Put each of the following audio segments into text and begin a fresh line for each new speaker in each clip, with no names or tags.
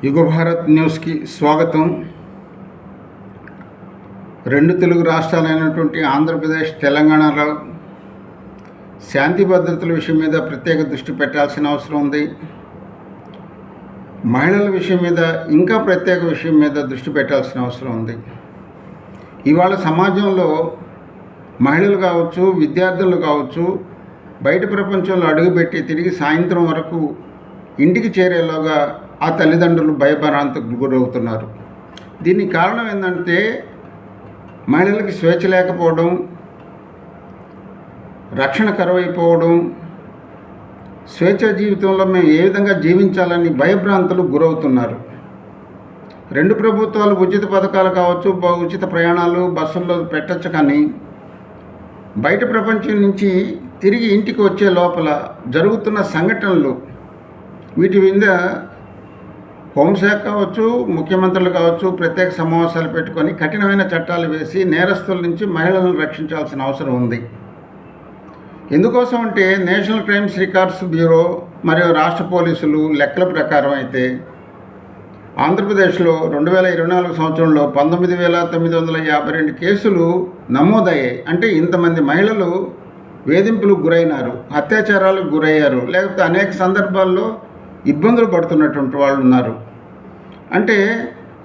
యుగ భారత్ న్యూస్కి స్వాగతం. రెండు తెలుగు రాష్ట్రాలైనటువంటి ఆంధ్రప్రదేశ్, తెలంగాణలో శాంతి భద్రతల విషయం మీద ప్రత్యేక దృష్టి పెట్టాల్సిన అవసరం ఉంది. మహిళల విషయం మీద ఇంకా ప్రత్యేక విషయం మీద దృష్టి పెట్టాల్సిన అవసరం ఉంది. ఇవాళ సమాజంలో మహిళలు కావచ్చు, విద్యార్థులు కావచ్చు, బయట ప్రపంచంలో అడుగుపెట్టి తిరిగి సాయంత్రం వరకు ఇంటికి చేరేలోగా ఆ తల్లిదండ్రులు భయభ్రాంతికి గురవుతున్నారు. దీనికి కారణం ఏంటంటే మహిళలకి స్వేచ్ఛ లేకపోవడం, రక్షణ కరువైపోవడం, స్వేచ్ఛ జీవితంలో మేము ఏ విధంగా జీవించాలని భయభ్రాంతులు గురవుతున్నారు. రెండు ప్రభుత్వాలు ఉచిత పథకాలు కావచ్చు, ఉచిత ప్రయాణాలు బస్సుల్లో పెట్టచ్చు, కానీ బయట ప్రపంచం నుంచి తిరిగి ఇంటికి వచ్చే లోపల జరుగుతున్న సంఘటనలు, వీటి మీద హోంశాఖ కావచ్చు, ముఖ్యమంత్రులు కావచ్చు ప్రత్యేక సమావేశాలు పెట్టుకొని కఠినమైన చట్టాలు వేసి నేరస్తుల నుంచి మహిళలను రక్షించాల్సిన అవసరం ఉంది. ఎందుకోసం అంటే నేషనల్ క్రైమ్స్ రికార్డ్స్ బ్యూరో మరియు రాష్ట్ర పోలీసులు లెక్కల ప్రకారం అయితే ఆంధ్రప్రదేశ్లో 2024 సంవత్సరంలో 19,952 కేసులు నమోదయ్యాయి. అంటే ఇంతమంది మహిళలు వేధింపులకు గురైనారు, అత్యాచారాలకు గురయ్యారు, లేకపోతే అనేక సందర్భాల్లో ఇబ్బందులు పడుతున్నటువంటి వాళ్ళు ఉన్నారు. అంటే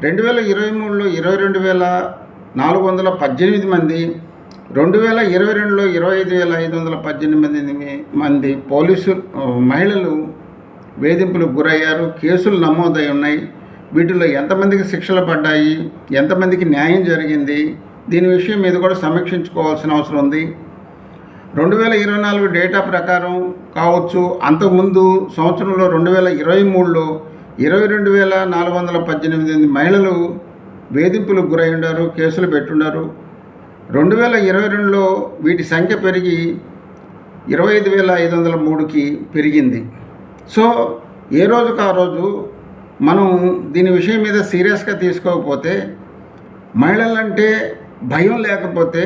2023లో 22,418 మంది, 2022లో 25,518 మంది మహిళలు వేధింపులకు గురయ్యారు, కేసులు నమోదై ఉన్నాయి. వీటిలో ఎంతమందికి శిక్షలు పడ్డాయి, ఎంతమందికి న్యాయం జరిగింది, దీని విషయం మీద కూడా సమీక్షించుకోవాల్సిన అవసరం ఉంది. 2024 డేటా ప్రకారం కావచ్చు, అంతకుముందు సంవత్సరంలో 2023లో 22,418 మహిళలు వేధింపులకు గురై ఉన్నారు, కేసులు పెట్టున్నారు. 2022లో వీటి సంఖ్య పెరిగి 25,503కి పెరిగింది. సో ఏ రోజుకు ఆ రోజు మనం దీని విషయం మీద సీరియస్గా తీసుకోకపోతే, మహిళలంటే భయం లేకపోతే,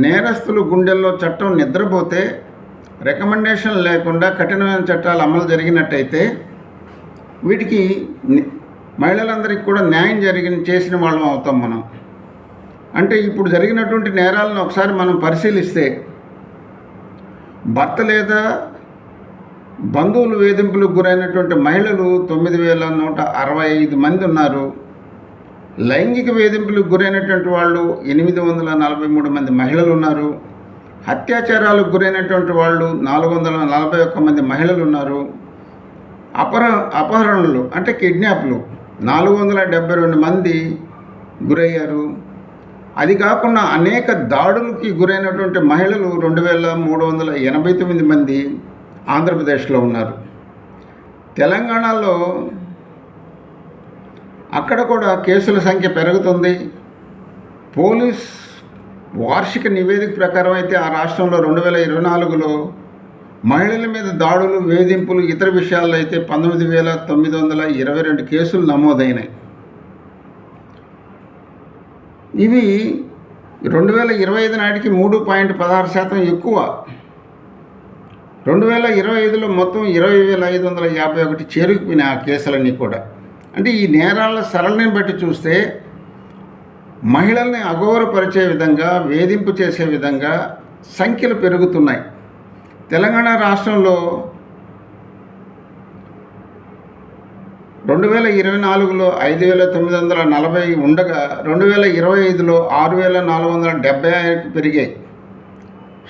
నేరస్తులు గుండెల్లో చట్టం నిద్రపోతే, రికమెండేషన్ లేకుండా కఠినమైన చట్టాలు అమలు జరిగినట్టయితే వీటికి మహిళలందరికీ కూడా న్యాయం చేసిన వాళ్ళం అవుతాం మనం. అంటే ఇప్పుడు జరిగినటువంటి నేరాలను ఒకసారి మనం పరిశీలిస్తే, భర్త లేదా బంధువులు వేధింపులకు గురైనటువంటి మహిళలు 9,165 మంది ఉన్నారు. లైంగిక వేధింపులకు గురైనటువంటి వాళ్ళు 843 మంది మహిళలు ఉన్నారు. అత్యాచారాలకు గురైనటువంటి వాళ్ళు 441 మంది మహిళలు ఉన్నారు. అపహరణలు అంటే కిడ్నాప్లు 472 మంది గురయ్యారు. అది కాకుండా అనేక దాడులకి గురైనటువంటి మహిళలు 2,389 మంది ఆంధ్రప్రదేశ్లో ఉన్నారు. తెలంగాణలో అక్కడ కూడా కేసుల సంఖ్య పెరుగుతుంది. పోలీస్ వార్షిక నివేదిక ప్రకారం అయితే ఆ రాష్ట్రంలో 2024లో మహిళల మీద దాడులు, వేధింపులు, ఇతర విషయాల్లో అయితే 19,922 కేసులు నమోదైనాయి. ఇవి 2025 నాటికి 3.16% ఎక్కువ. 2025లో మొత్తం 20,551 చేరుకుపోయినాయి ఆ కేసులన్నీ కూడా. అంటే ఈ నేరాల సరళిని బట్టి చూస్తే మహిళల్ని అగౌరవపరిచే విధంగా, వేధింపు చేసే విధంగా సంఖ్యలు పెరుగుతున్నాయి. తెలంగాణ రాష్ట్రంలో 2024లో 5,940 ఉండగా 2025లో 6,475 పెరిగాయి.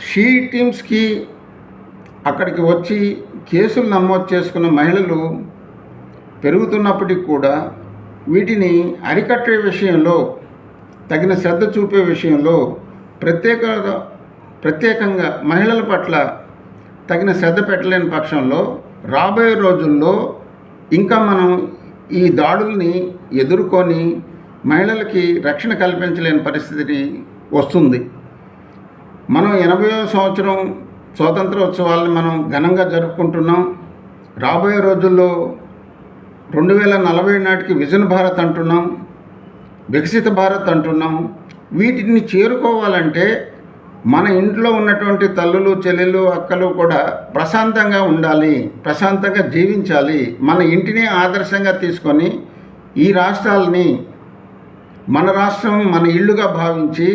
షీ టీమ్స్కి అక్కడికి వచ్చి కేసులు నమోదు చేసుకున్న మహిళలు పెరుగుతున్నప్పటికీ కూడా వీటిని అరికట్టే విషయంలో, తగిన శ్రద్ధ చూపే విషయంలో ప్రత్యేకంగా మహిళల పట్ల తగిన శ్రద్ధ పెట్టలేని పక్షంలో రాబోయే రోజుల్లో ఇంకా మనం ఈ దాడుల్ని ఎదుర్కొని మహిళలకి రక్షణ కల్పించలేని పరిస్థితి వస్తుంది. మనం 80వ సంవత్సరం స్వాతంత్రోత్సవాలను మనం ఘనంగా జరుపుకుంటున్నాం. రాబోయే రోజుల్లో 2040 నాటికి విజన్ భారత్ అంటున్నాం, వికసిత భారత్ అంటున్నాం. వీటిని చేరుకోవాలంటే మన ఇంట్లో ఉన్నటువంటి తల్లులు, చెల్లెలు, అక్కలు కూడా ప్రశాంతంగా ఉండాలి, ప్రశాంతంగా జీవించాలి. మన ఇంటిని ఆదర్శంగా తీసుకొని ఈ రాష్ట్రాలని మన రాష్ట్రం మన ఇల్లుగా భావించి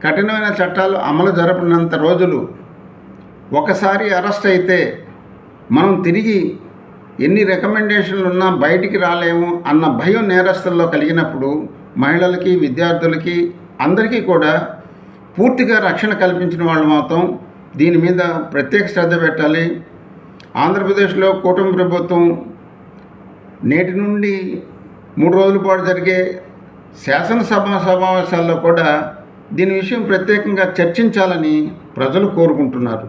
కఠినమైన చట్టాలు అమలు జరపనంత రోజులు ఒకసారి అరెస్ట్ అయితే మనం తిరిగి ఎన్ని రికమెండేషన్లు ఉన్నా బయటికి రాలేము అన్న భయం నేరస్తుల్లో కలిగినప్పుడు మహిళలకి, విద్యార్థులకి, అందరికీ కూడా పూర్తిగా రక్షణ కల్పించిన వాళ్ళు మాత్రం దీని మీద ప్రత్యేక శ్రద్ధ పెట్టాలి. ఆంధ్రప్రదేశ్లో కూటమి ప్రభుత్వం నేటి నుండి 3 రోజుల పాటు జరిగే శాసనసభ సమావేశాల్లో కూడా దీని విషయం ప్రత్యేకంగా చర్చించాలని ప్రజలు కోరుకుంటున్నారు.